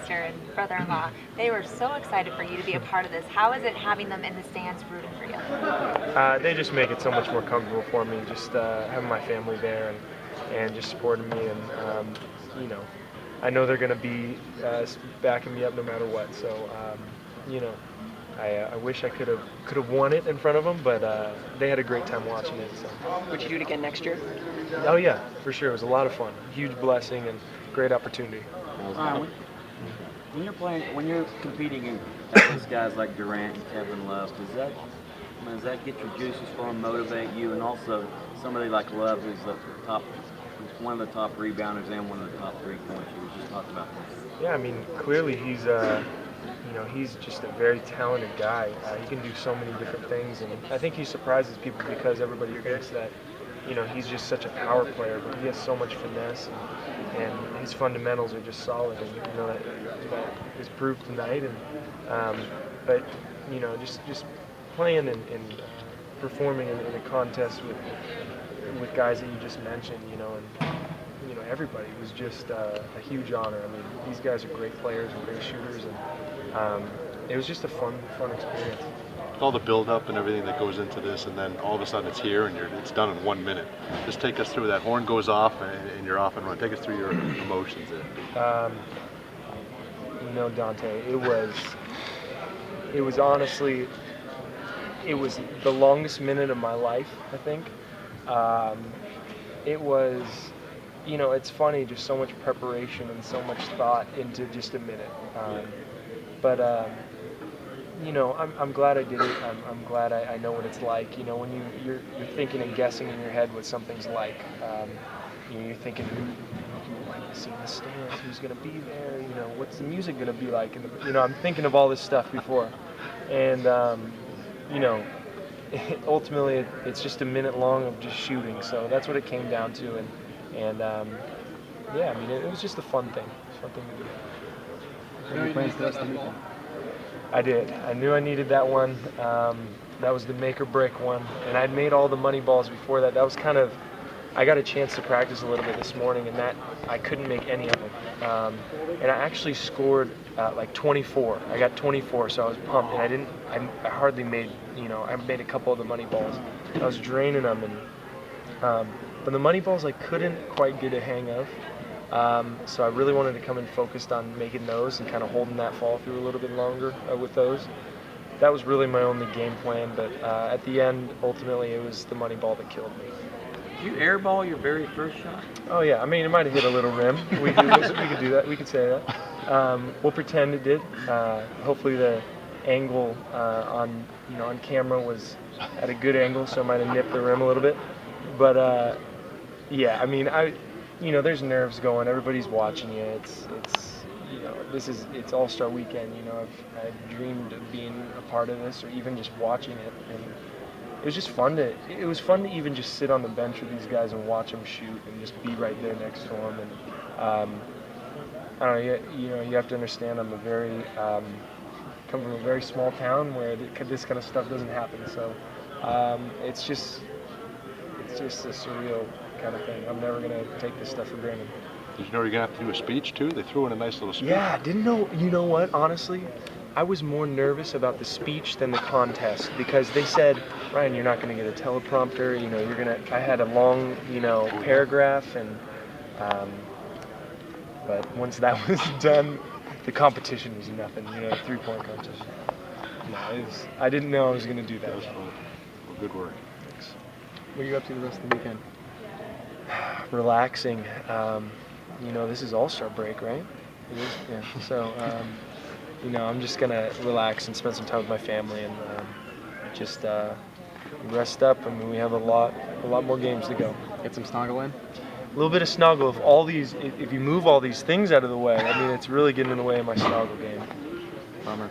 sister and brother-in-law, they were so excited for you to be a part of this. How is it having them in the stands rooting for you? They just make it so much more comfortable for me, just having my family there and just supporting me. And, you know, I know they're going to be backing me up no matter what. So, you know, I wish I could have won it in front of them, but they had a great time watching it. So. Would you do it again next year? Oh yeah, for sure. It was a lot of fun. Huge blessing and great opportunity. When you're playing, when you're competing against guys like Durant and Kevin Love, does that get your juices flowing, motivate you, and also somebody like Love, who's one of the top rebounders and one of the top 3-point shooters? Just talk about this. Yeah, I mean, clearly he's he's just a very talented guy. He can do so many different things, and I think he surprises people because everybody thinks that, he's just such a power player, but he has so much finesse, and his fundamentals are just solid, and that is proved tonight. And but just playing and performing in a contest with guys that you just mentioned, and everybody was just a huge honor. I mean, these guys are great players and great shooters, and it was just a fun experience. All the build-up and everything that goes into this, and then all of a sudden it's here and it's done in 1 minute. Just take us through that. Horn goes off and you're off and running. Take us through your emotions there. Dante, it was honestly, it was the longest minute of my life, I think. It was, it's funny, just so much preparation and so much thought into just a minute. I'm glad I did it. I'm glad I know what it's like. When you're thinking and guessing in your head what something's like. You're thinking, who would like to see in the stands? Who's going to be there? What's the music going to be like? And I'm thinking of all this stuff before. And ultimately it's just a minute long of just shooting. So that's what it came down to. And yeah, I mean, it was just a fun thing. It's a fun thing to do. What are your plans for the rest of the weekend? I did. I knew I needed that one. That was the make or break one. And I'd made all the money balls before that. That was kind of, I got a chance to practice a little bit this morning, and that I couldn't make any of them. And I actually scored like 24. I got 24, so I was pumped. And I hardly made, I made a couple of the money balls. I was draining them. But the money balls I couldn't quite get a hang of. So I really wanted to come in focused on making those and kind of holding that fall through a little bit longer with those. That was really my only game plan, but at the end, ultimately, it was the money ball that killed me. Did you airball your very first shot? Oh yeah, I mean, it might have hit a little rim. We could do that. We could say that. We'll pretend it did. Hopefully the angle on camera was at a good angle, so I might have nipped the rim a little bit. But yeah, I mean, there's nerves going. Everybody's watching you. It's All-Star Weekend. I've dreamed of being a part of this, or even just watching it, and it was just fun to. It was fun to even just sit on the bench with these guys and watch them shoot, and just be right there next to them. And I don't know. You have to understand. I'm come from a very small town where this kind of stuff doesn't happen. So it's just a surreal kind of thing. I'm never gonna take this stuff for granted. Did you know you're gonna have to do a speech too? They threw in a nice little speech. Yeah, I didn't know. You know what? Honestly, I was more nervous about the speech than the contest because they said, Ryan, you're not gonna get a teleprompter. You're gonna. I had a long, paragraph, and but once that was done, the competition was nothing. 3-point competition. No, I didn't know I was gonna do that. That was fun. Well, good work. Thanks. What are you up to the rest of the weekend? Relaxing. This is All-Star break, right? It is? Yeah. So, I'm just going to relax and spend some time with my family and just rest up. I mean, we have a lot more games to go. Get some snuggle in? A little bit of snuggle. If you move all these things out of the way, I mean, it's really getting in the way of my snuggle game. Bummer.